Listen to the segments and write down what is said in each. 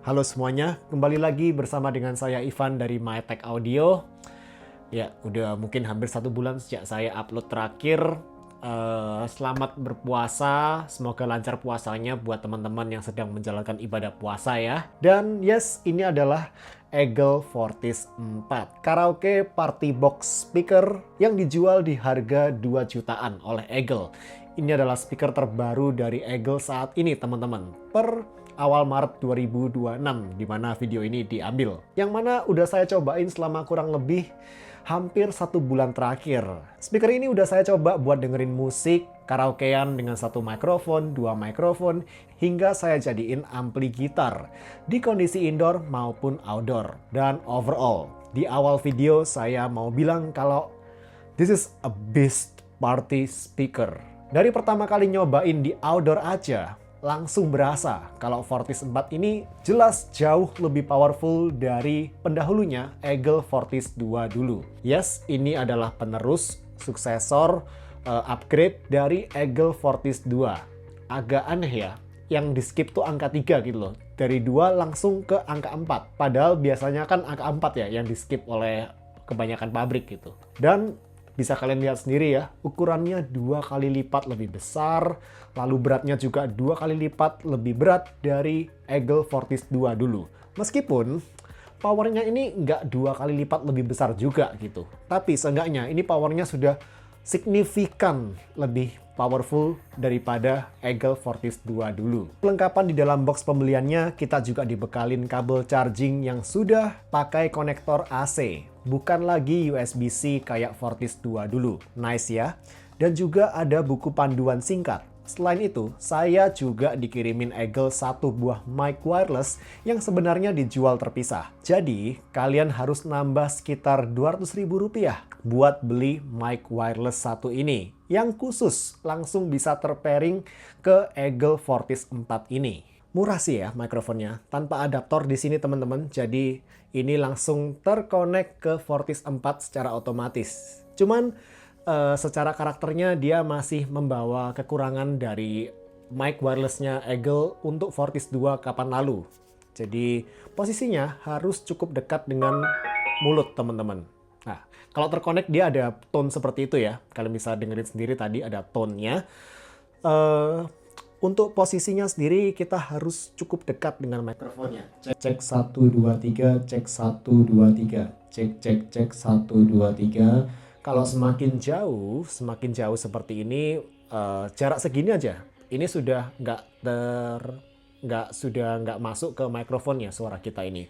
Halo semuanya, kembali lagi bersama dengan saya Ivan dari MyTech Audio. Ya, udah mungkin hampir 1 bulan sejak saya upload terakhir. Selamat berpuasa, semoga lancar puasanya buat teman-teman yang sedang menjalankan ibadah puasa ya. Dan yes, ini adalah Eagle Fortis 4 karaoke party box speaker yang dijual di harga 2 jutaan oleh Eagle. Ini adalah speaker terbaru dari Eagle saat ini teman-teman. Per awal Maret 2026 di mana video ini diambil. Yang mana udah saya cobain selama kurang lebih hampir 1 bulan terakhir. Speaker ini udah saya coba buat dengerin musik, karaokean dengan 1 mikrofon, 2 mikrofon, hingga saya jadiin ampli gitar di kondisi indoor maupun outdoor. Dan overall, di awal video saya mau bilang kalau this is a best party speaker. Dari pertama kali nyobain di outdoor aja, langsung berasa kalau Fortis 4 ini jelas jauh lebih powerful dari pendahulunya Eagle Fortis 2 dulu. Yes, ini adalah penerus, suksesor, upgrade dari Eagle Fortis 2. Agak aneh ya, yang di skip tuh angka 3 gitu loh. Dari 2 langsung ke angka 4. Padahal biasanya kan angka 4 ya yang di skip oleh kebanyakan pabrik gitu. Dan bisa kalian lihat sendiri ya, ukurannya 2 kali lipat lebih besar, lalu beratnya juga 2 kali lipat lebih berat dari Eagle Fortis 2 dulu. Meskipun powernya ini nggak 2 kali lipat lebih besar juga gitu. Tapi seenggaknya ini powernya sudah signifikan lebih powerful daripada Eagle Fortis 2 dulu. Kelengkapan di dalam box pembeliannya, kita juga dibekalin kabel charging yang sudah pakai konektor AC. Bukan lagi USB-C kayak Fortis 2 dulu. Nice ya. Dan juga ada buku panduan singkat. Selain itu, saya juga dikirimin Eagle 1 buah mic wireless yang sebenarnya dijual terpisah. Jadi, kalian harus nambah sekitar Rp200.000 buat beli mic wireless 1 ini. Yang khusus langsung bisa terpairing ke Eagle Fortis 4 ini. Murah sih ya mikrofonnya, tanpa adaptor di sini teman-teman. Jadi ini langsung terkonek ke Fortis 4 secara otomatis. Cuman secara karakternya dia masih membawa kekurangan dari mic wirelessnya Eagle untuk Fortis 2 kapan lalu. Jadi posisinya harus cukup dekat dengan mulut teman-teman. Nah, kalau terkonek dia ada tone seperti itu ya. Kalian bisa dengerin sendiri tadi ada tone-nya. Untuk posisinya sendiri kita harus cukup dekat dengan mikrofonnya. Cek 1 2 3, cek 1 2 3. Cek 1 2 3. Kalau semakin jauh seperti ini, jarak segini aja, ini sudah nggak masuk ke mikrofonnya suara kita ini.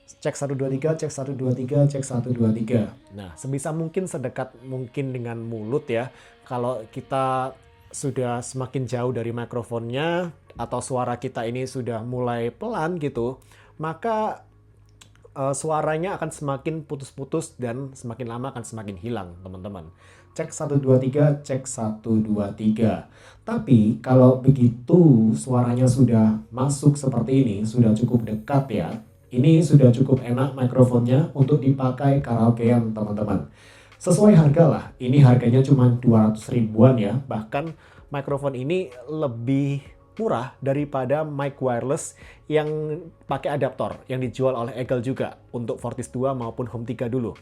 Cek 1 2 3, cek 1 2 3, cek 1 2 3. Nah, sebisa mungkin sedekat mungkin dengan mulut ya. Kalau kita sudah semakin jauh dari mikrofonnya atau suara kita ini sudah mulai pelan gitu, maka suaranya akan semakin putus-putus dan semakin lama akan semakin hilang teman-teman. Cek 1 2 3, cek 1 2 3. Tapi kalau begitu suaranya sudah masuk seperti ini, sudah cukup dekat ya. Ini sudah cukup enak mikrofonnya untuk dipakai karaokean teman-teman. Sesuai harga lah, ini harganya cuma 200 ribuan ya. Bahkan mikrofon ini lebih murah daripada mic wireless yang pakai adaptor yang dijual oleh Eagle juga untuk Fortis 2 maupun Home 3 dulu.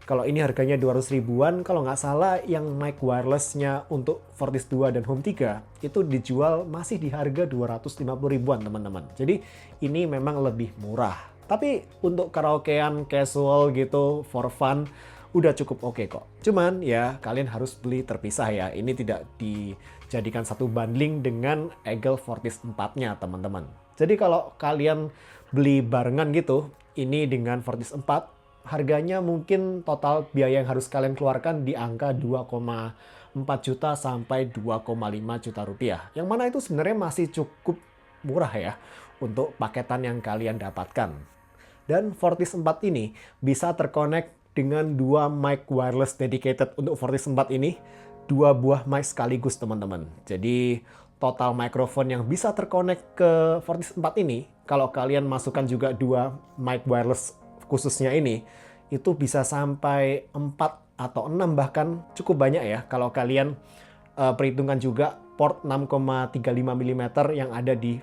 Kalau ini harganya 200 ribuan, kalau nggak salah yang mic wirelessnya untuk Fortis 2 dan Home 3 itu dijual masih di harga 250 ribuan teman-teman. Jadi ini memang lebih murah. Tapi untuk karaokean casual gitu for fun udah cukup oke kok. Cuman ya kalian harus beli terpisah ya. Ini tidak dijadikan satu bundling dengan Eagle Fortis 4-nya teman-teman. Jadi kalau kalian beli barengan gitu, ini dengan Fortis 4, harganya mungkin total biaya yang harus kalian keluarkan di angka 2,4 juta sampai 2,5 juta rupiah. Yang mana itu sebenarnya masih cukup murah ya untuk paketan yang kalian dapatkan. Dan Fortis 4 ini bisa terkonek dengan 2 mic wireless dedicated untuk Fortis 4 ini, 2 buah mic sekaligus teman-teman. Jadi total mikrofon yang bisa terkonek ke Fortis 4 ini, kalau kalian masukkan juga 2 mic wireless khususnya ini, itu bisa sampai 4 atau 6 bahkan cukup banyak ya. Kalau kalian perhitungkan juga port 6,35 mm yang ada di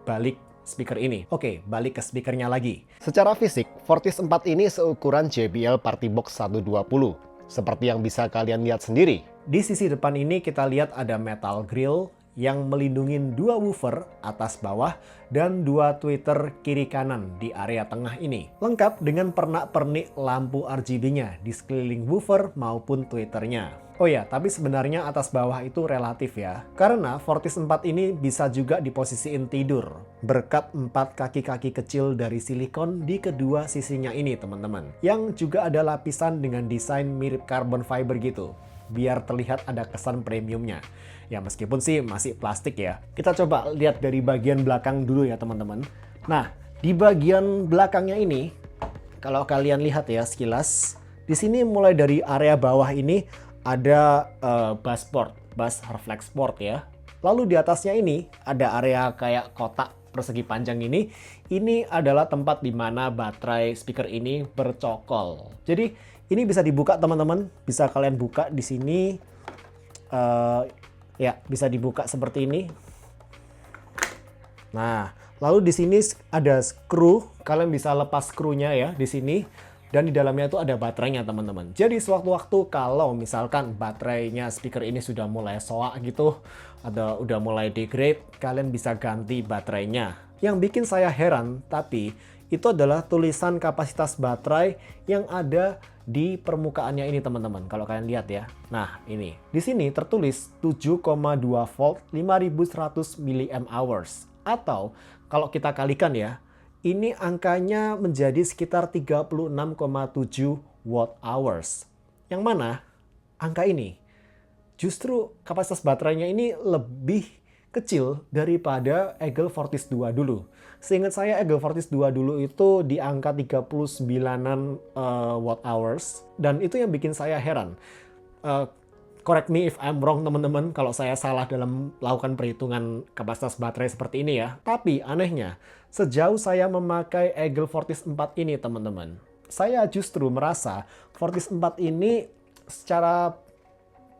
balik speaker ini. Oke, balik ke speakernya lagi. Secara fisik, Fortis 4 ini seukuran JBL Party Box 120, seperti yang bisa kalian lihat sendiri. Di sisi depan ini kita lihat ada metal grill yang melindungi 2 woofer atas bawah dan 2 tweeter kiri kanan di area tengah ini. Lengkap dengan pernak-pernik lampu RGB-nya di sekeliling woofer maupun tweeternya. Oh ya, tapi sebenarnya atas bawah itu relatif ya. Karena Fortis 4 ini bisa juga diposisiin tidur berkat 4 kaki-kaki kecil dari silikon di kedua sisinya ini teman-teman. Yang juga ada lapisan dengan desain mirip carbon fiber gitu, biar terlihat ada kesan premiumnya. Ya meskipun sih masih plastik ya. Kita coba lihat dari bagian belakang dulu ya teman-teman. Nah, di bagian belakangnya ini, kalau kalian lihat ya sekilas, di sini mulai dari area bawah ini ada bass port, bass reflex port ya. Lalu di atasnya ini ada area kayak kotak persegi panjang ini. Ini adalah tempat di mana baterai speaker ini bercokol. Jadi ini bisa dibuka teman-teman, bisa kalian buka di sini. Ya, bisa dibuka seperti ini. Nah, lalu di sini ada screw. Kalian bisa lepas skrunya ya di sini. Dan di dalamnya itu ada baterainya teman-teman. Jadi sewaktu-waktu kalau misalkan baterainya speaker ini sudah mulai soak gitu, atau udah mulai degrade, kalian bisa ganti baterainya. Yang bikin saya heran, tapi itu adalah tulisan kapasitas baterai yang ada di permukaannya ini teman-teman. Kalau kalian lihat ya. Nah, ini. Di sini tertulis 7,2 volt 5100 mAh. Atau kalau kita kalikan ya, ini angkanya menjadi sekitar 36,7 watt hours. Yang mana angka ini justru kapasitas baterainya ini lebih kecil daripada Eagle Fortis 2 dulu. Seingat saya Eagle Fortis 2 dulu itu di angka 39-an watt hours. Dan itu yang bikin saya heran. Correct me if I'm wrong teman-teman kalau saya salah dalam melakukan perhitungan kapasitas baterai seperti ini ya. Tapi anehnya, sejauh saya memakai Eagle Fortis 4 ini teman-teman, saya justru merasa Fortis 4 ini secara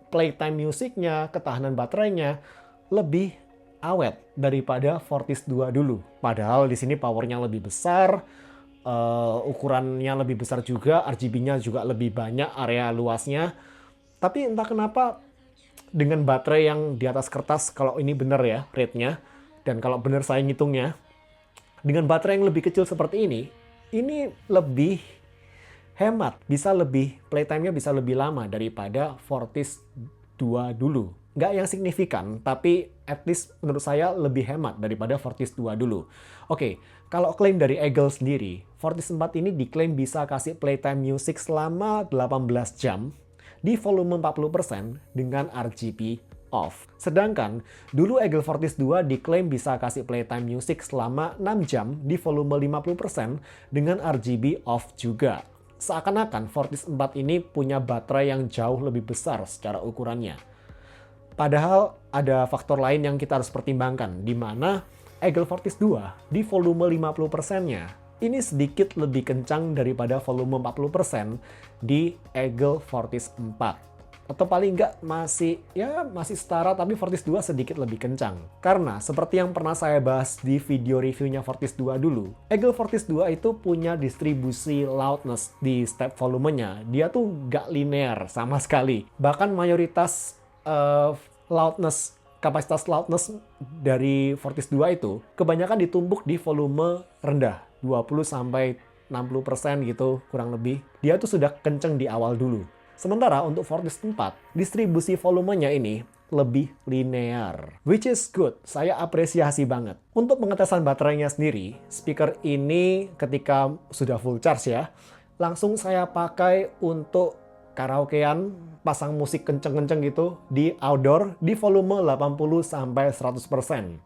playtime musiknya, ketahanan baterainya lebih awet daripada Fortis 2 dulu. Padahal di sini powernya lebih besar, ukurannya lebih besar juga, RGB-nya juga lebih banyak area luasnya. Tapi entah kenapa dengan baterai yang di atas kertas, kalau ini benar ya rate-nya, dan kalau benar saya ngitungnya, dengan baterai yang lebih kecil seperti ini lebih hemat, bisa lebih, playtime-nya bisa lebih lama daripada Fortis 2 dulu. Nggak yang signifikan, tapi at least menurut saya lebih hemat daripada Fortis 2 dulu. Oke, kalau klaim dari Eagle sendiri, Fortis 4 ini diklaim bisa kasih playtime music selama 18 jam, di volume 40% dengan RGB off. Sedangkan dulu Eagle Fortis 2 diklaim bisa kasih playtime music selama 6 jam di volume 50% dengan RGB off juga. Seakan-akan Fortis 4 ini punya baterai yang jauh lebih besar secara ukurannya. Padahal ada faktor lain yang kita harus pertimbangkan, di mana Eagle Fortis 2 di volume 50%-nya ini sedikit lebih kencang daripada volume 40% di Eagle Fortis 4. Atau paling nggak masih setara, tapi Fortis 2 sedikit lebih kencang. Karena seperti yang pernah saya bahas di video reviewnya Fortis 2 dulu, Eagle Fortis 2 itu punya distribusi loudness di step volumenya. Dia tuh nggak linear sama sekali. Bahkan mayoritas kapasitas loudness dari Fortis 2 itu kebanyakan ditumpuk di volume rendah. 20-60% gitu kurang lebih. Dia tuh sudah kenceng di awal dulu. Sementara untuk Fortis 4, distribusi volumenya ini lebih linear. Which is good, saya apresiasi banget. Untuk pengetesan baterainya sendiri, speaker ini ketika sudah full charge ya, langsung saya pakai untuk karaokean, pasang musik kenceng-kenceng gitu di outdoor di volume 80-100%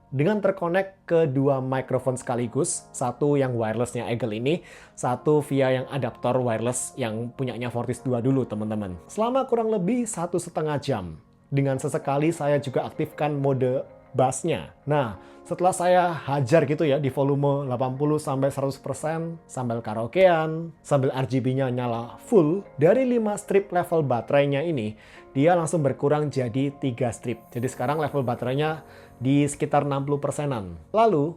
dengan terkonek ke 2 mikrofon sekaligus, satu yang wirelessnya Eagle ini, satu via yang adaptor wireless yang punyanya Fortis 2 dulu teman-teman. Selama kurang lebih 1,5 jam. Dengan sesekali saya juga aktifkan mode bassnya. Nah, setelah saya hajar gitu ya di volume 80-100% sambil karaokean, sambil RGB-nya nyala full, dari 5 strip level baterainya ini, dia langsung berkurang jadi 3 strip. Jadi sekarang level baterainya di sekitar 60%-an. Lalu,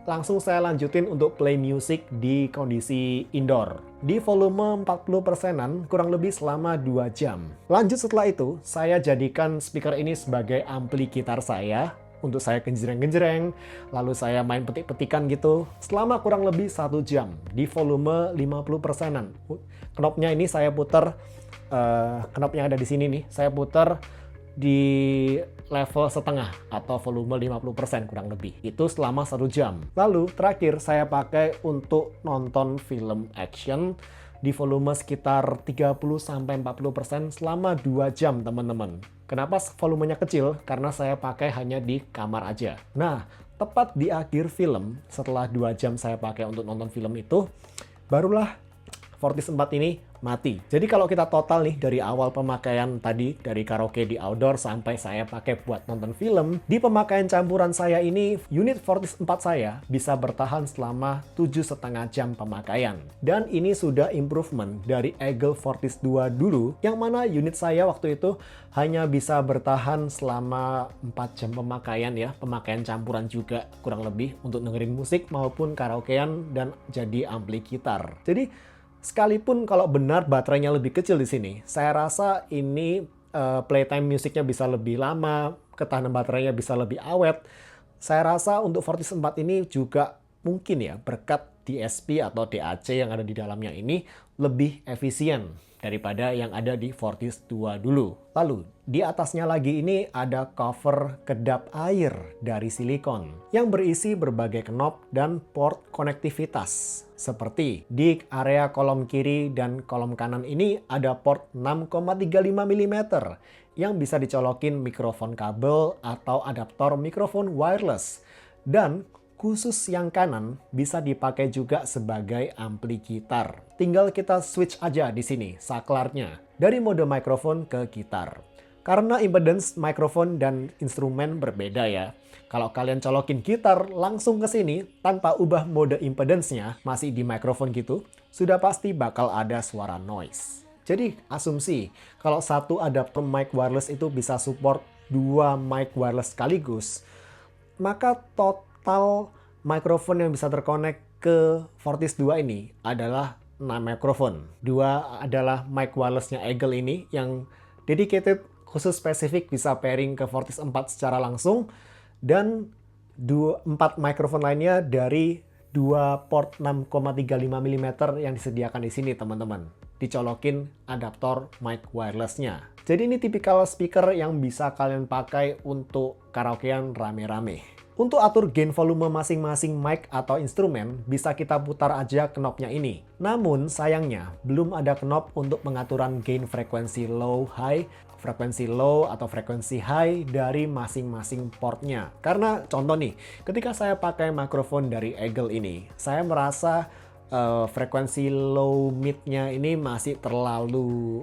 langsung saya lanjutin untuk play music di kondisi indoor. Di volume 40%-an kurang lebih selama 2 jam. Lanjut setelah itu, saya jadikan speaker ini sebagai ampli gitar saya untuk saya genjreng-genjreng, lalu saya main petik-petikan gitu selama kurang lebih 1 jam di volume 50%-an. Knopnya ini saya putar, knopnya ada di sini nih, saya putar di level setengah atau volume 50% kurang lebih. Itu selama 1 jam. Lalu terakhir saya pakai untuk nonton film action di volume sekitar 30-40% selama 2 jam teman-teman. Kenapa volumenya kecil? Karena saya pakai hanya di kamar aja. Nah, tepat di akhir film, setelah 2 jam saya pakai untuk nonton film itu, barulah Fortis 4 ini mati. Jadi kalau kita total nih dari awal pemakaian tadi, dari karaoke di outdoor sampai saya pakai buat nonton film, di pemakaian campuran saya ini, unit Fortis 4 saya bisa bertahan selama 7,5 jam pemakaian. Dan ini sudah improvement dari Eagle Fortis 2 dulu, yang mana unit saya waktu itu hanya bisa bertahan selama 4 jam pemakaian ya, pemakaian campuran juga kurang lebih untuk dengerin musik maupun karaokean dan jadi ampli gitar. Jadi sekalipun kalau benar baterainya lebih kecil di sini, saya rasa ini playtime musiknya bisa lebih lama, ketahanan baterainya bisa lebih awet. Saya rasa untuk Fortis 4 ini juga mungkin ya berkat DSP atau DAC yang ada di dalamnya ini lebih efisien daripada yang ada di Fortis 2 dulu. Lalu, di atasnya lagi ini ada cover kedap air dari silikon yang berisi berbagai knob dan port konektivitas. Seperti di area kolom kiri dan kolom kanan ini ada port 6,35 mm yang bisa dicolokin mikrofon kabel atau adaptor mikrofon wireless. Dan khusus yang kanan bisa dipakai juga sebagai ampli gitar. Tinggal kita switch aja di sini saklarnya dari mode mikrofon ke gitar. Karena impedance mikrofon dan instrumen berbeda ya. Kalau kalian colokin gitar langsung ke sini tanpa ubah mode impedance-nya, masih di mikrofon gitu, sudah pasti bakal ada suara noise. Jadi asumsi kalau satu adapter mic wireless itu bisa support 2 mic wireless sekaligus, maka total mikrofon yang bisa terkonek ke Fortis 2 ini adalah 6 mikrofon. 2 adalah mic wireless-nya Eagle ini yang dedicated khusus spesifik bisa pairing ke Fortis 4 secara langsung, dan 4 mikrofon lainnya dari 2 port 6,35 mm yang disediakan di sini teman-teman. Dicolokin adaptor mic wireless-nya. Jadi ini tipikal speaker yang bisa kalian pakai untuk karaokean rame-rame. Untuk atur gain volume masing-masing mic atau instrumen, bisa kita putar aja knopnya ini. Namun sayangnya, belum ada knob untuk pengaturan gain frekuensi low, high, frekuensi low atau frekuensi high dari masing-masing portnya. Karena contoh nih, ketika saya pakai mikrofon dari Eagle ini, saya merasa frekuensi low mid-nya ini masih terlalu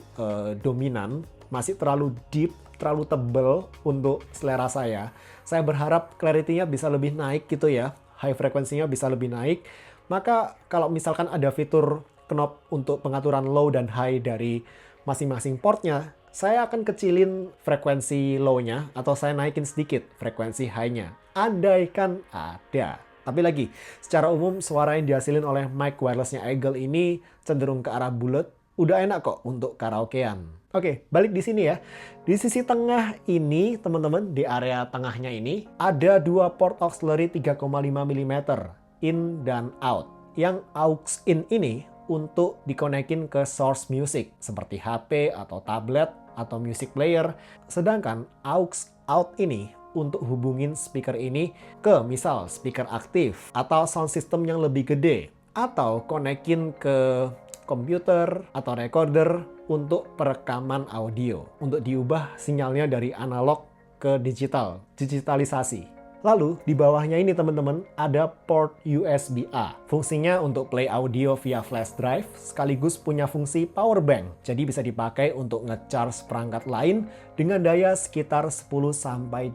dominan, masih terlalu deep, terlalu tebal untuk selera saya. Saya berharap clarity-nya bisa lebih naik gitu ya, high frekuensinya bisa lebih naik. Maka kalau misalkan ada fitur knob untuk pengaturan low dan high dari masing-masing portnya, saya akan kecilin frekuensi low-nya atau saya naikin sedikit frekuensi high-nya. Andaikan ada. Tapi lagi, secara umum suara yang dihasilin oleh mic wireless-nya Eagle ini cenderung ke arah bulat. Udah enak kok untuk karaokean. Oke, balik di sini ya. Di sisi tengah ini, teman-teman, di area tengahnya ini, ada 2 port auxiliary 3,5 mm, in dan out. Yang aux in ini untuk dikonekin ke source music, seperti HP atau tablet atau music player. Sedangkan aux out ini untuk hubungin speaker ini ke misal speaker aktif atau sound system yang lebih gede. Atau konekin ke komputer atau recorder untuk perekaman audio, untuk diubah sinyalnya dari analog ke digital, digitalisasi. Lalu di bawahnya ini teman-teman ada port USB-A. Fungsinya untuk play audio via flash drive sekaligus punya fungsi power bank. Jadi bisa dipakai untuk nge-charge perangkat lain dengan daya sekitar 10-12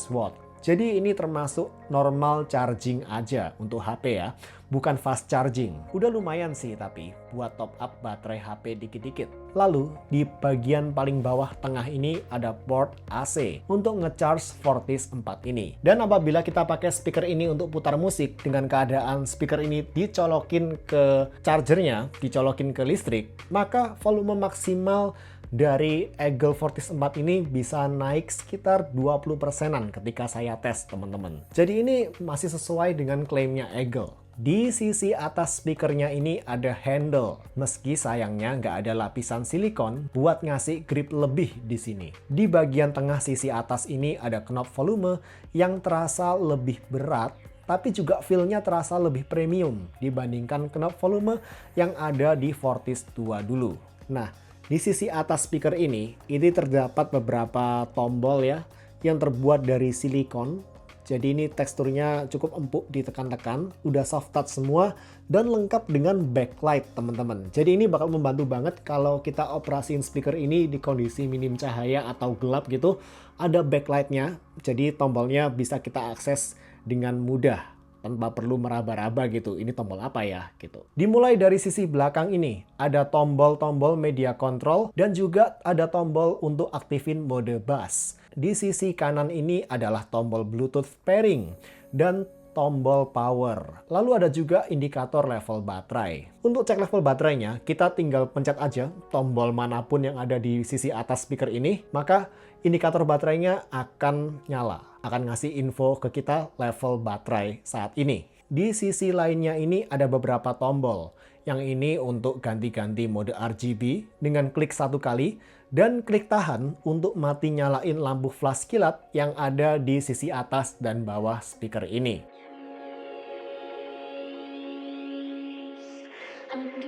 watt. Jadi ini termasuk normal charging aja untuk HP ya, bukan fast charging. Udah lumayan sih tapi buat top up baterai HP dikit-dikit. Lalu di bagian paling bawah tengah ini ada port AC untuk ngecharge Fortis 4 ini. Dan apabila kita pakai speaker ini untuk putar musik dengan keadaan speaker ini dicolokin ke chargernya, dicolokin ke listrik, maka volume maksimal dari Eagle Fortis 4 ini bisa naik sekitar 20%-an ketika saya tes teman-teman. Jadi ini masih sesuai dengan klaimnya Eagle. Di sisi atas speakernya ini ada handle, meski sayangnya nggak ada lapisan silikon buat ngasih grip lebih di sini. Di bagian tengah sisi atas ini ada knob volume yang terasa lebih berat, tapi juga feel-nya terasa lebih premium dibandingkan knob volume yang ada di Fortis 2 dulu. Nah, di sisi atas speaker ini terdapat beberapa tombol ya yang terbuat dari silikon. Jadi ini teksturnya cukup empuk ditekan-tekan, udah soft touch semua dan lengkap dengan backlight teman-teman. Jadi ini bakal membantu banget kalau kita operasiin speaker ini di kondisi minim cahaya atau gelap gitu. Ada backlightnya, jadi tombolnya bisa kita akses dengan mudah tanpa perlu meraba-raba gitu, ini tombol apa ya gitu. Dimulai dari sisi belakang ini, ada tombol-tombol media control dan juga ada tombol untuk aktifin mode bass. Di sisi kanan ini adalah tombol Bluetooth pairing dan tombol power. Lalu ada juga indikator level baterai. Untuk cek level baterainya, kita tinggal pencet aja tombol manapun yang ada di sisi atas speaker ini, maka indikator baterainya akan nyala, akan ngasih info ke kita level baterai saat ini. Di sisi lainnya ini ada beberapa tombol. Yang ini untuk ganti-ganti mode RGB dengan klik satu kali dan klik tahan untuk mati nyalain lampu flash kilat yang ada di sisi atas dan bawah speaker ini.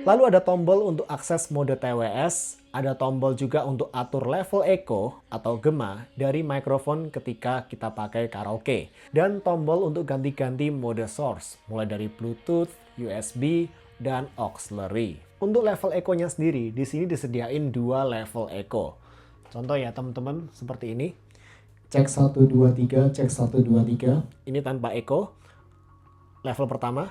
Lalu ada tombol untuk akses mode TWS, ada tombol juga untuk atur level echo atau gema dari mikrofon ketika kita pakai karaoke, dan tombol untuk ganti-ganti mode source, mulai dari Bluetooth, USB, dan auxiliary. Untuk level echo-nya sendiri, di sini disediain 2 level echo. Contoh ya teman-teman, seperti ini. Cek 1, 2, 3, cek 1, 2, 3. Ini tanpa echo. Level pertama.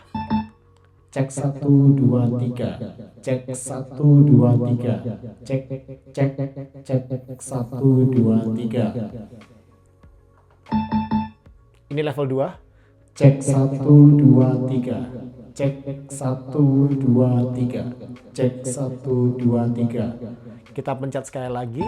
Cek 1, 2, 3. Cek 1, 2, 3. Cek 1, 2, 3. Ini level 2. Cek 1, 2, 3. Cek 1, 2, 3. Cek 1, 2, 3. Kita pencet sekali lagi,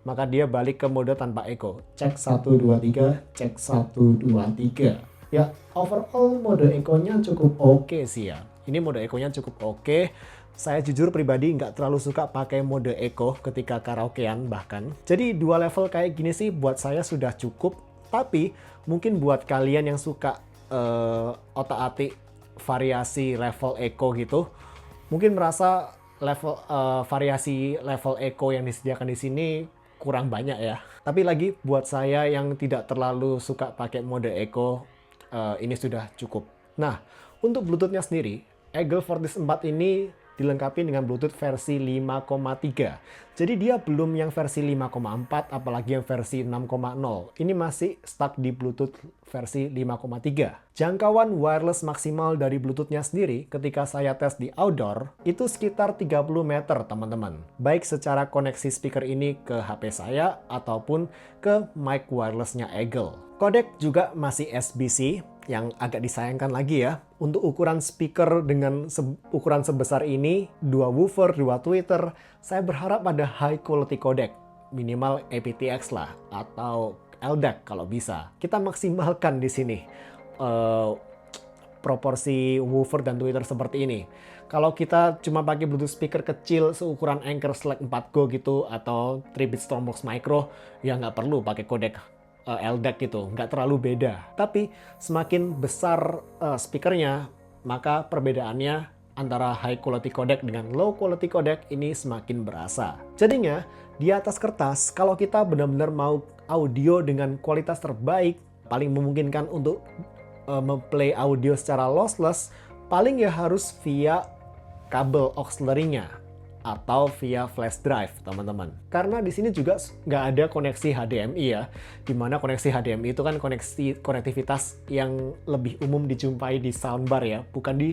maka dia balik ke mode tanpa echo. Cek 1, 2, 3. Cek 1, 2, 3. Ya, overall mode echo-nya cukup oke sih ya. Ini mode echo-nya cukup oke. Saya jujur pribadi nggak terlalu suka pakai mode echo ketika karaokean bahkan. Jadi 2 level kayak gini sih buat saya sudah cukup. Tapi mungkin buat kalian yang suka otak-atik variasi level echo gitu, mungkin merasa variasi level echo yang disediakan di sini kurang banyak ya. Tapi lagi buat saya yang tidak terlalu suka pakai mode echo, ini sudah cukup. Nah, untuk Bluetooth-nya sendiri, Eagle Fortis 4 ini dilengkapi dengan Bluetooth versi 5,3. Jadi dia belum yang versi 5,4, apalagi yang versi 6,0. Ini masih stuck di Bluetooth versi 5,3. Jangkauan wireless maksimal dari Bluetooth-nya sendiri ketika saya tes di outdoor, itu sekitar 30 meter teman-teman. Baik secara koneksi speaker ini ke HP saya, ataupun ke mic wireless-nya Eagle. Kodek juga masih SBC, yang agak disayangkan lagi ya. Untuk ukuran speaker dengan ukuran sebesar ini, 2 woofer, 2 tweeter, saya berharap ada high quality codec. Minimal aptX lah, atau LDAC kalau bisa. Kita maksimalkan di sini proporsi woofer dan tweeter seperti ini. Kalau kita cuma pakai Bluetooth speaker kecil seukuran Anker Select 4Go gitu, atau 3-bit Stormbox Micro, ya nggak perlu pakai codec LDAC gitu, nggak terlalu beda. Tapi semakin besar speakernya, maka perbedaannya antara high quality codec dengan low quality codec ini semakin berasa. Jadinya di atas kertas, kalau kita benar-benar mau audio dengan kualitas terbaik, paling memungkinkan untuk memplay audio secara lossless, paling ya harus via kabel auxiliary-nya. atau via flash drive, teman-teman. Karena di sini juga nggak ada koneksi HDMI ya, dimana koneksi HDMI itu kan konektivitas yang lebih umum dijumpai di soundbar ya, bukan di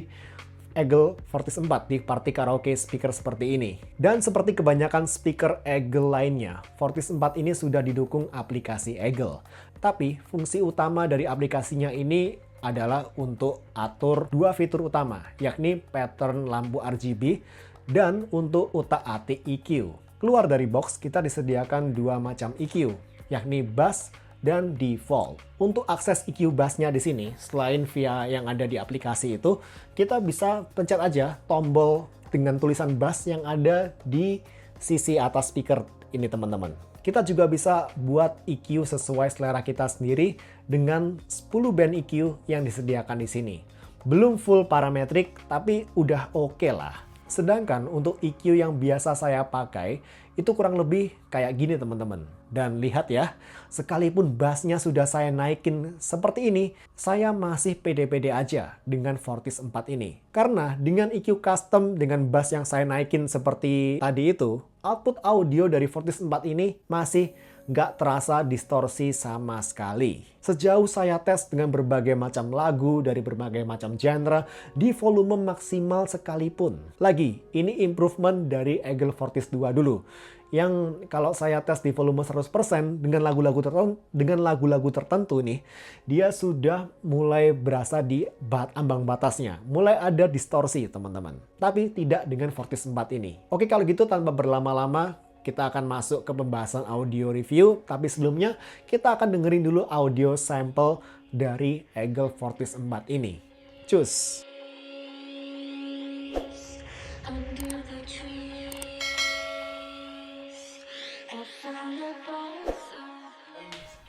Eagle Fortis 4 di party karaoke speaker seperti ini. Dan seperti kebanyakan speaker Eagle lainnya, Fortis 4 ini sudah didukung aplikasi Eagle. Tapi fungsi utama dari aplikasinya ini adalah untuk atur dua fitur utama, yakni pattern lampu RGB dan untuk utak-atik EQ. Keluar dari box kita disediakan dua macam EQ, yakni bass dan default. Untuk akses EQ bassnya di sini, selain via yang ada di aplikasi itu, kita bisa pencet aja tombol dengan tulisan bass yang ada di sisi atas speaker ini, teman-teman. Kita juga bisa buat EQ sesuai selera kita sendiri dengan 10 band EQ yang disediakan di sini. Belum full parametrik, tapi udah oke lah. Sedangkan untuk EQ yang biasa saya pakai, itu kurang lebih kayak gini, teman-teman. Dan lihat ya, sekalipun bassnya sudah saya naikin seperti ini, saya masih pede-pede aja dengan Fortis 4 ini. Karena dengan EQ custom dengan bass yang saya naikin seperti tadi itu, output audio dari Fortis 4 ini masih nggak terasa distorsi sama sekali. Sejauh saya tes dengan berbagai macam lagu dari berbagai macam genre di volume maksimal sekalipun. Lagi, ini improvement dari Eagle Fortis 2 dulu. Yang kalau saya tes di volume 100% dengan lagu-lagu tertentu nih, dia sudah mulai berasa di ambang batasnya. Mulai ada distorsi, teman-teman. Tapi tidak dengan Fortis 4 ini. Oke, kalau gitu tanpa berlama-lama, kita akan masuk ke pembahasan audio review. Tapi sebelumnya, kita akan dengerin dulu audio sampel dari Eagle Fortis 4 ini. Cus!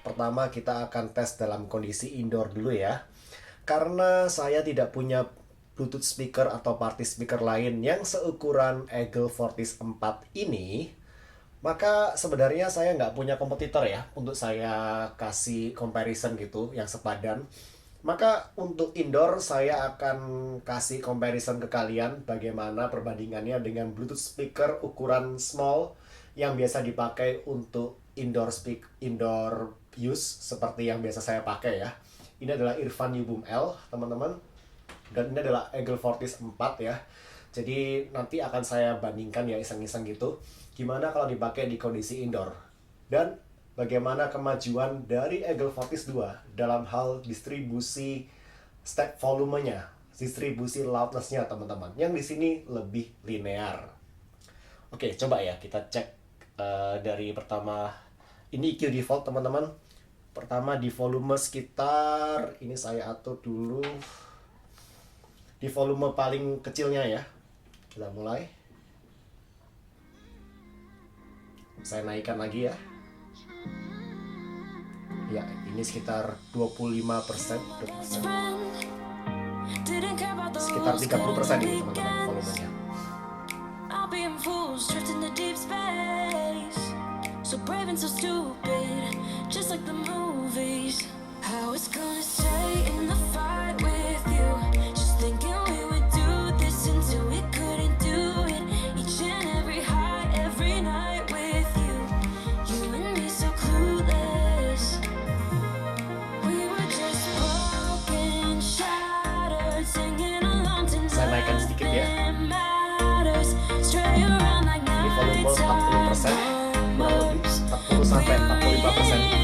Pertama kita akan tes dalam kondisi indoor dulu ya. Karena saya tidak punya Bluetooth speaker atau party speaker lain yang seukuran Eagle Fortis 4 ini, maka sebenarnya saya nggak punya kompetitor ya untuk saya kasih comparison gitu yang sepadan. Maka untuk indoor saya akan kasih comparison ke kalian bagaimana perbandingannya dengan Bluetooth speaker ukuran small yang biasa dipakai untuk indoor use seperti yang biasa saya pakai ya. Ini adalah Irfan U-Boom L, teman-teman. Dan ini adalah Eagle Fortis 4 ya. Jadi nanti akan saya bandingkan ya iseng-iseng gitu. Gimana kalau dipakai di kondisi indoor. Dan bagaimana kemajuan dari Eagle Fortis 2 dalam hal distribusi step volumenya, distribusi loudness-nya, teman-teman. Yang di sini lebih linear. Oke, coba ya kita cek dari pertama. Ini EQ default, teman-teman. Pertama di volume sekitar, ini saya atur dulu di volume paling kecilnya ya. Kita mulai. Saya naikkan lagi ya. Ya, ini sekitar 25%. Sekitar 30% ini, teman-teman, volumenya. So brave and so stupid, just like the movies. How it's gonna stay in the fight with you. Just thinking we would do this until we couldn't do it. Each and every high, every night with you. You and me so clueless. We were just broken, shattered, singing along tonight. Saya naikkan sedikit ya. Ini volume 40%. 40 sampai 45%.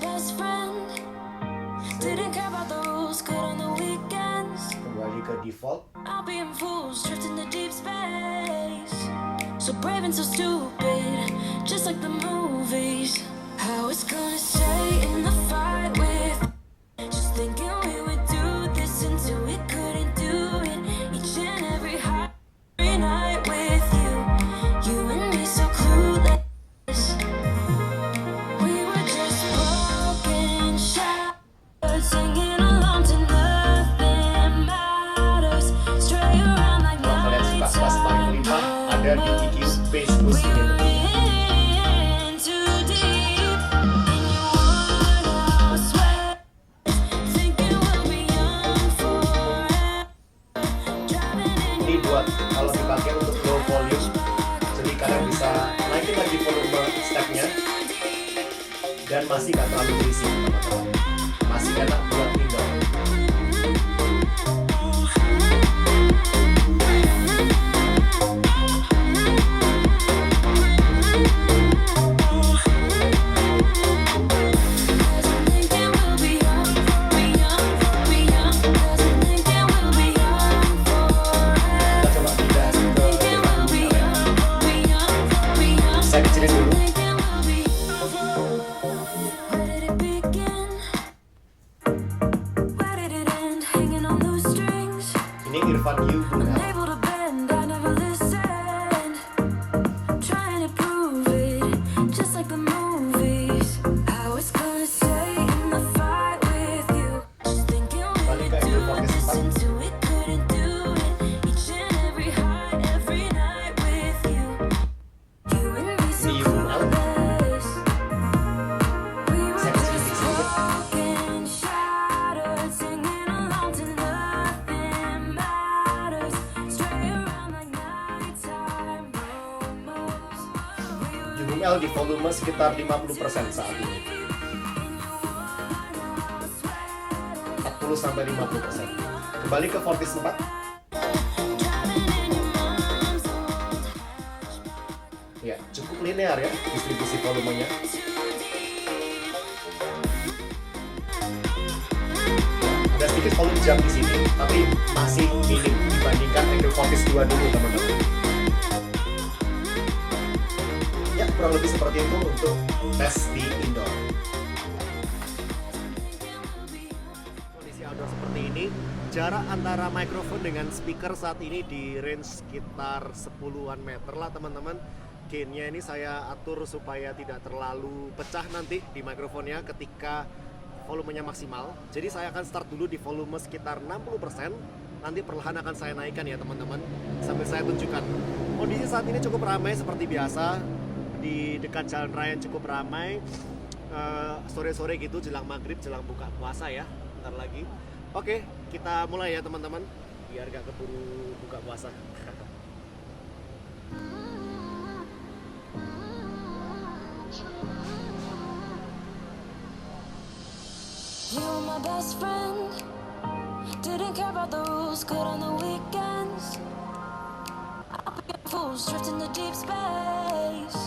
best friend. Didn't care about the rules, good on the weekends. Kembali ke default. I'll be in fools, drifting to deep space. So brave and so stupid, just like the movies. How it's gonna stay in the fight with. Just thinking we would do this until we couldn't do it. Each and every high, every night with you. You and me so clueless. We were just broken, shattered, singing along to nothing matters. Stray around like Kalau kalian suka bass paling 5 ada di EQ Bass Boost ini. in too deep, and you wanna sweat, thinking we'll be young forever, driving in Ini buat kalau dipakai untuk low volume, jadi kalian bisa naikin lagi volume stepnya dan masih gak terlalu berisik teman-teman. Masih enak buat indoor. thinking we'll be young, be young, be young, thinking we'll be young forever, Kita coba pindah ke thinking we'll be young, be young, be young. saya kecilin dulu. Thinking we'll be. Where did it begin? Where did it end? Hanging on those strings, Ini Irfan Yu Bunga. unable to bend. I never listened, trying to prove it, just like the movies. I was gonna stay in the fight with you, just thinking we Balik would ke do Euro this Focus 4. until we couldn't do it. Each and every high, every night with you. You and me so Ini Yu Bunga. clueless. We were Saya kecilin just sedikit. broken, shattered, singing along to nothing matters. Stray around like nighttime rumors. We were Jumum L di volume sekitar 50% saat ini. 40 sampai 50%. Kembali ke Fortis 4. driving in your mom's old Ya, cukup linear ya distribusi volumenya. Ada sedikit volume jump di sini, tapi masih minim dibandingkan Angle Fortis 2 dulu teman-teman. Ya, kurang lebih seperti itu untuk tes di indoor. Kondisi outdoor seperti ini, jarak antara mikrofon dengan speaker saat ini di range sekitar 10-an meter lah teman-teman. Gainnya ini saya atur supaya tidak terlalu pecah nanti di mikrofonnya ketika volumenya maksimal. Jadi saya akan start dulu di volume sekitar 60%. Nanti perlahan akan saya naikkan ya teman-teman. Sambil saya tunjukkan. Kondisi saat ini cukup ramai seperti biasa. Di dekat jalan raya cukup ramai. Sore-sore gitu jelang maghrib, jelang buka puasa ya. Bentar lagi. Oke, kita mulai ya teman-teman. Biar gak keburu buka puasa. You were my best friend. Didn't care about the rules, good on the weekends. I'll be fools, drifting to deep space.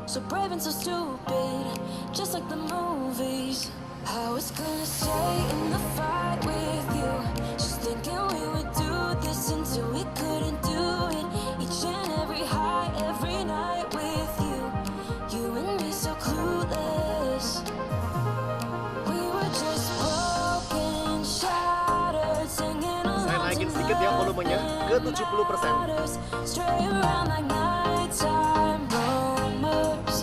So brave and so stupid, just like the movies. I was gonna stay in the fight with you, just thinking we would do this until we couldn't do it. Each and every high, every night with you. You and me so clueless. We were just broken, shattered, singing Saya along naikin to sedikit ya volumenya ke 70%. matters. Stray around like nighttime rumors.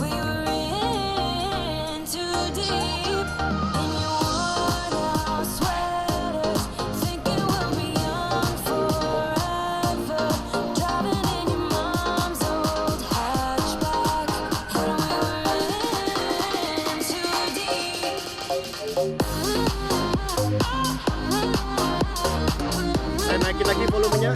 We were in too deep, in your worn-out sweaters, thinking we'll be young forever, driving in your mom's old hatchback, and we were in too deep. Saya naikin lagi volumenya.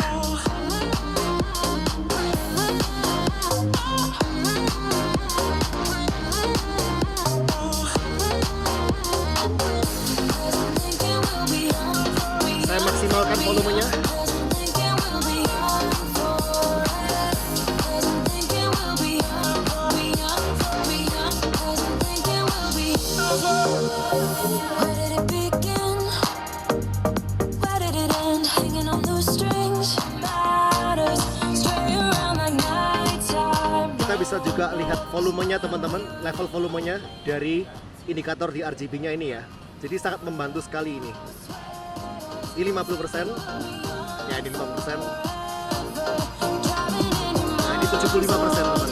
bisa juga lihat volumenya teman-teman, level volumenya dari indikator di RGB-nya ini ya. Jadi sangat membantu sekali ini. Ini 50%, ya ini 50%. Nah ini 75% teman-teman.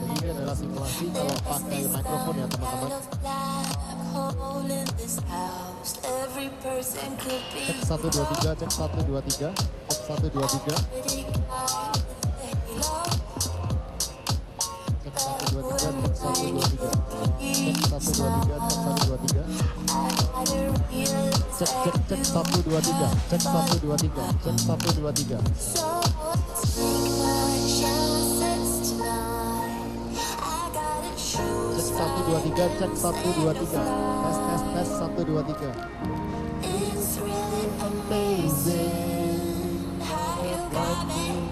Ini adalah simulasi kalau pakai mikrofon ya teman-teman. Cek 1 2 3, cek 1 2 3, cek 1 2 3. Cek 1 2 3, cek 1 2 3. Cek 1 2 3, cek 1 2 3. Cek 1 2 3, cek 1 2 3, cek 1 2 3. Cek 1 2 3, cek 1 2 3. Tes 1 2 3. Amazing how you got me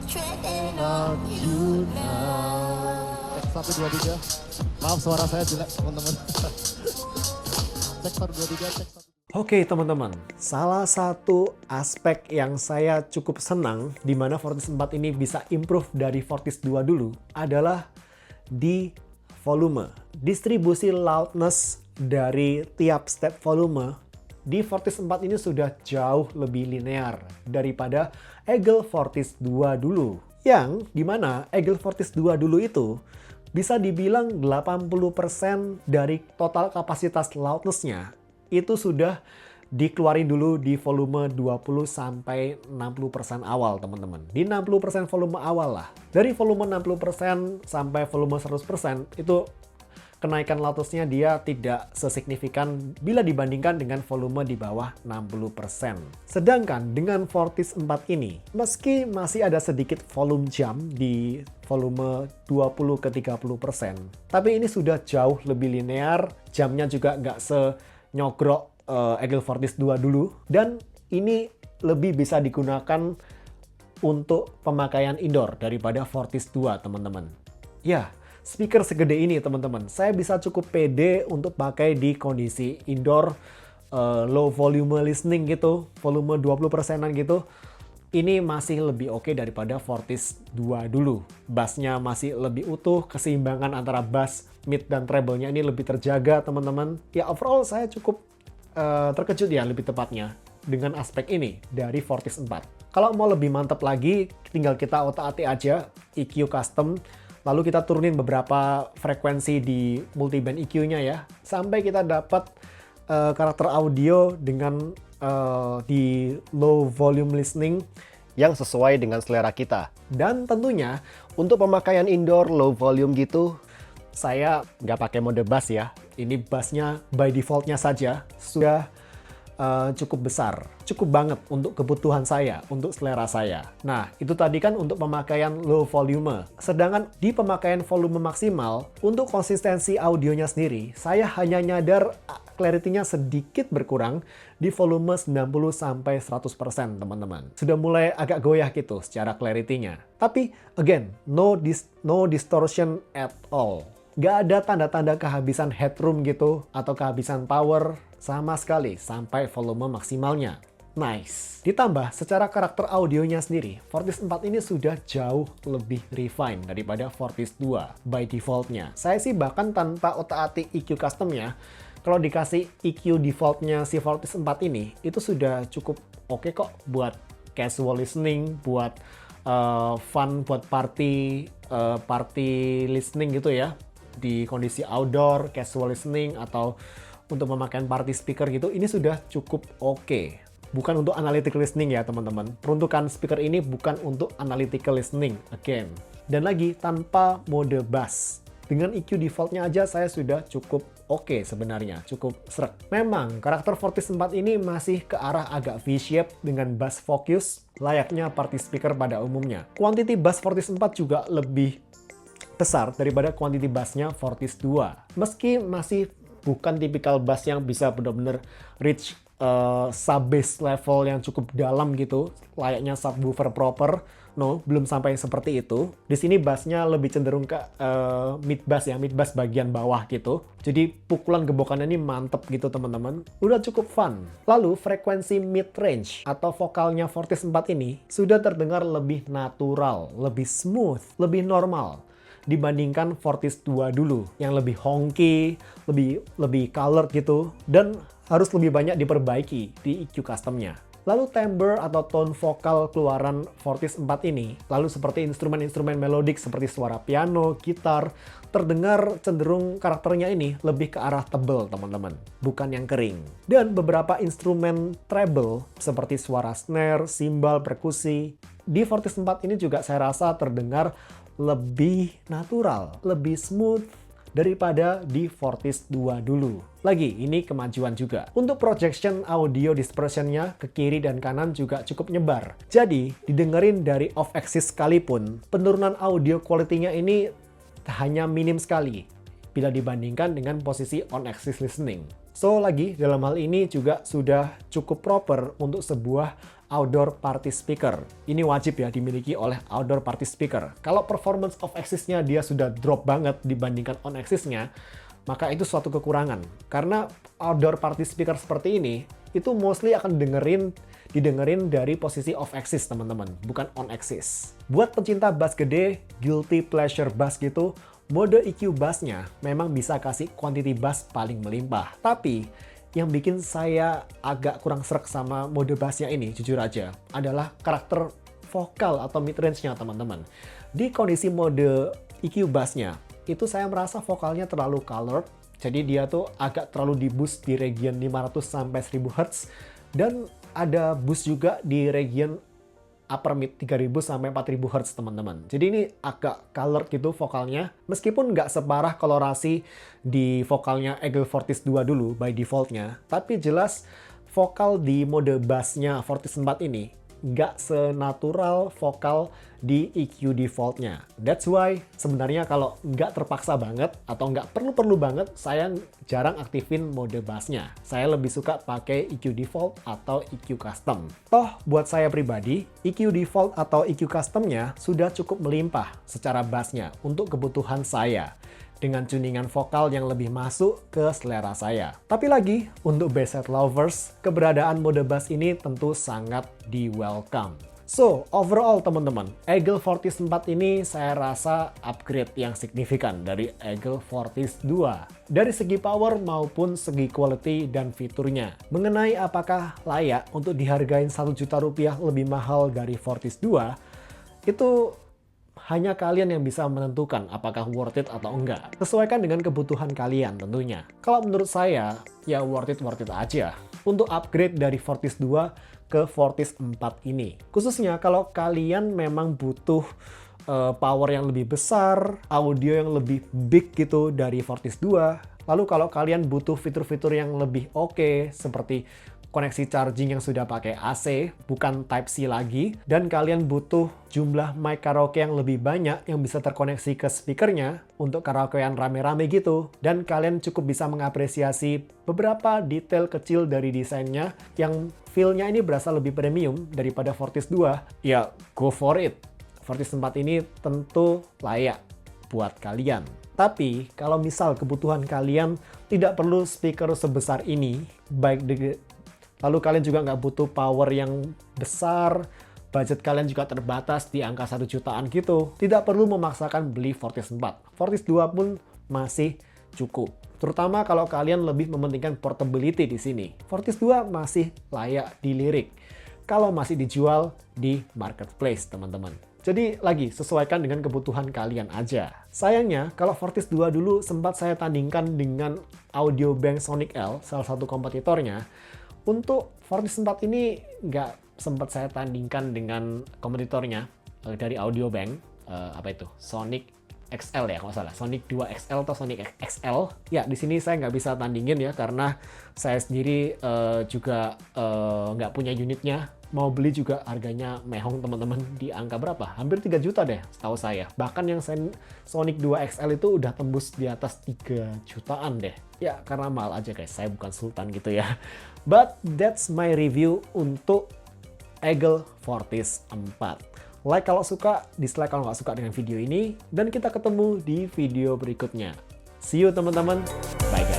treading on you now. Cek 1 2 3. Maaf suara saya jelek teman-teman. Cek 1 2 3, cek 1. Oke teman-teman, salah satu aspek yang saya cukup senang di mana Fortis 4 ini bisa improve dari Fortis 2 dulu adalah di volume. Distribusi loudness dari tiap step volume di Fortis 4 ini sudah jauh lebih linear daripada Eagle Fortis 2 dulu. Yang dimana Eagle Fortis 2 dulu itu bisa dibilang 80% dari total kapasitas loudness-nya itu sudah dikeluarin dulu di volume 20 sampai 60% awal teman-teman. Di 60% volume awal lah. Dari volume 60% sampai volume 100% itu kenaikan loudness-nya dia tidak sesignifikan bila dibandingkan dengan volume di bawah 60%. Sedangkan dengan Fortis 4 ini, meski masih ada sedikit volume jump di volume 20 ke 30%, tapi ini sudah jauh lebih linear, jamnya juga nggak senyogrok Eagle Fortis 2 dulu, dan ini lebih bisa digunakan untuk pemakaian indoor daripada Fortis 2 teman-teman. Ya, speaker segede ini teman-teman, saya bisa cukup pede untuk pakai di kondisi indoor, low volume listening gitu, volume 20%-an gitu. Ini masih lebih oke daripada Fortis 2 dulu. Bassnya masih lebih utuh, keseimbangan antara bass, mid, dan treble-nya ini lebih terjaga teman-teman. Ya overall saya cukup terkejut ya lebih tepatnya dengan aspek ini dari Fortis 4. Kalau mau lebih mantap lagi, tinggal kita otak-atik aja EQ custom, lalu kita turunin beberapa frekuensi di multiband EQ-nya ya, sampai kita dapat karakter audio dengan di low volume listening yang sesuai dengan selera kita. dan tentunya Untuk pemakaian indoor low volume gitu, saya nggak pakai mode bass ya. Ini bassnya by defaultnya saja sudah cukup besar, cukup banget untuk kebutuhan saya, untuk selera saya. Nah, itu tadi kan untuk pemakaian low volume. Sedangkan di pemakaian volume maksimal, untuk konsistensi audionya sendiri, saya hanya nyadar clarity-nya sedikit berkurang di volume 90-100% teman-teman. Sudah mulai agak goyah gitu secara clarity-nya. Tapi, again, no distortion at all. Gak ada tanda-tanda kehabisan headroom gitu atau kehabisan power sama sekali sampai volume maksimalnya. Nice. Ditambah secara karakter audionya sendiri, Fortis 4 ini sudah jauh lebih refine daripada Fortis 2 by defaultnya. Saya sih bahkan tanpa otak-atik EQ customnya, kalau dikasih EQ defaultnya si Fortis 4 ini, itu sudah cukup oke kok buat casual listening, buat fun, buat party listening gitu ya. Di kondisi outdoor, casual listening, atau untuk pemakaian party speaker gitu, ini sudah cukup oke. Bukan untuk analytical listening ya teman-teman. Peruntukan speaker ini bukan untuk analytical listening, again. Dan lagi, tanpa mode bass. Dengan EQ defaultnya aja saya sudah cukup oke sebenarnya, cukup srek. Memang, karakter Fortis 4 ini masih ke arah agak V-shape dengan bass focus, layaknya party speaker pada umumnya. Quantity bass Fortis 4 juga lebih besar daripada quantity bassnya Fortis 2. Meski masih bukan tipikal bass yang bisa benar-benar reach sub-bass level yang cukup dalam gitu, layaknya subwoofer proper. No, belum sampai seperti itu. Di sini bassnya lebih cenderung ke mid bass ya, mid bass bagian bawah gitu. Jadi pukulan gebokannya ini mantep gitu teman-teman. Udah cukup fun. Lalu frekuensi mid range atau vokalnya Fortis 4 ini sudah terdengar lebih natural, lebih smooth, lebih normal dibandingkan Fortis 2 dulu yang lebih honky, lebih colored gitu, dan harus lebih banyak diperbaiki di EQ customnya. Lalu timbre atau tone vokal keluaran Fortis 4 ini, lalu seperti instrumen-instrumen melodik seperti suara piano, gitar, terdengar cenderung karakternya ini lebih ke arah tebel teman-teman, bukan yang kering. Dan beberapa instrumen treble seperti suara snare, cymbal, perkusi, di Fortis 4 ini juga saya rasa terdengar lebih natural, lebih smooth daripada di Fortis 2 dulu. Lagi, ini kemajuan juga. Untuk projection audio dispersionnya ke kiri dan kanan juga cukup nyebar. Jadi, didengerin dari off-axis sekalipun, penurunan audio quality-nya ini hanya minim sekali bila dibandingkan dengan posisi on-axis listening. So, lagi, dalam hal ini juga sudah cukup proper untuk sebuah outdoor party speaker. Ini wajib ya dimiliki oleh outdoor party speaker. Kalau performance of axis-nya dia sudah drop banget dibandingkan on axis-nya, maka itu suatu kekurangan. Karena outdoor party speaker seperti ini, itu mostly akan didengerin dari posisi off axis teman-teman, bukan on axis. Buat pecinta bass gede, guilty pleasure bass gitu, mode EQ bass-nya memang bisa kasih quantity bass paling melimpah. Tapi yang bikin saya agak kurang srek sama mode bassnya ini, jujur aja, adalah karakter vokal atau mid range-nya teman-teman. Di kondisi mode EQ bassnya, itu saya merasa vokalnya terlalu colored, jadi dia tuh agak terlalu di boost di region 500 sampai 1000 Hz, dan ada boost juga di region upper mid 3000 sampai 4000 Hz teman-teman. Jadi ini agak colored gitu vokalnya, meskipun nggak separah kolorasi di vokalnya Eagle Fortis 2 dulu by defaultnya, tapi jelas vokal di mode bassnya Fortis 4 ini nggak senatural vokal di EQ defaultnya. That's why sebenarnya kalau nggak terpaksa banget atau nggak perlu-perlu banget, saya jarang aktifin mode bassnya. Saya lebih suka pakai EQ default atau EQ custom. Toh buat saya pribadi, EQ default atau EQ customnya sudah cukup melimpah secara bassnya untuk kebutuhan saya, dengan tuningan vokal yang lebih masuk ke selera saya. Tapi lagi, untuk basshead lovers, keberadaan mode bass ini tentu sangat di-welcome. So, overall teman-teman, Eagle Fortis 4 ini saya rasa upgrade yang signifikan dari Eagle Fortis 2. Dari segi power maupun segi quality dan fiturnya. Mengenai apakah layak untuk dihargain 1 juta rupiah lebih mahal dari Fortis 2, itu hanya kalian yang bisa menentukan apakah worth it atau enggak. Sesuaikan dengan kebutuhan kalian tentunya. Kalau menurut saya, ya worth it aja untuk upgrade dari Fortis 2 ke Fortis 4 ini. Khususnya kalau kalian memang butuh power yang lebih besar, audio yang lebih big gitu dari Fortis 2. Lalu kalau kalian butuh fitur-fitur yang lebih oke, seperti koneksi charging yang sudah pakai AC, bukan Type-C lagi, dan kalian butuh jumlah mic karaoke yang lebih banyak yang bisa terkoneksi ke speakernya untuk karaokean rame-rame gitu, dan kalian cukup bisa mengapresiasi beberapa detail kecil dari desainnya yang feel-nya ini berasa lebih premium daripada Fortis 2, ya go for it. Fortis 4 ini tentu layak buat kalian. Tapi kalau misal kebutuhan kalian tidak perlu speaker sebesar ini, lalu kalian juga nggak butuh power yang besar, budget kalian juga terbatas di angka 1 jutaan gitu, tidak perlu memaksakan beli Fortis 4. Fortis 2 pun masih cukup. Terutama kalau kalian lebih mementingkan portability di sini. Fortis 2 masih layak dilirik kalau masih dijual di marketplace, teman-teman. Jadi lagi, sesuaikan dengan kebutuhan kalian aja. Sayangnya, kalau Fortis 2 dulu sempat saya tandingkan dengan Audiobank Sonic L, salah satu kompetitornya. Untuk Fortis 4 ini nggak sempat saya tandingkan dengan kompetitornya dari Audiobank, Sonic XL ya kalau nggak salah, Sonic 2 XL atau Sonic XL. Ya, di sini saya nggak bisa tandingin ya, karena saya sendiri juga nggak punya unitnya mau beli juga harganya mehong teman-teman, di angka berapa? Hampir 3 juta deh setahu saya. Bahkan yang Sonic 2 XL itu udah tembus di atas 3 jutaan deh. Ya karena mahal aja guys, saya bukan sultan gitu ya. But that's my review untuk Eagle Fortis 4. Like kalau suka, dislike kalau nggak suka dengan video ini, dan kita ketemu di video berikutnya. See you teman-teman, bye guys.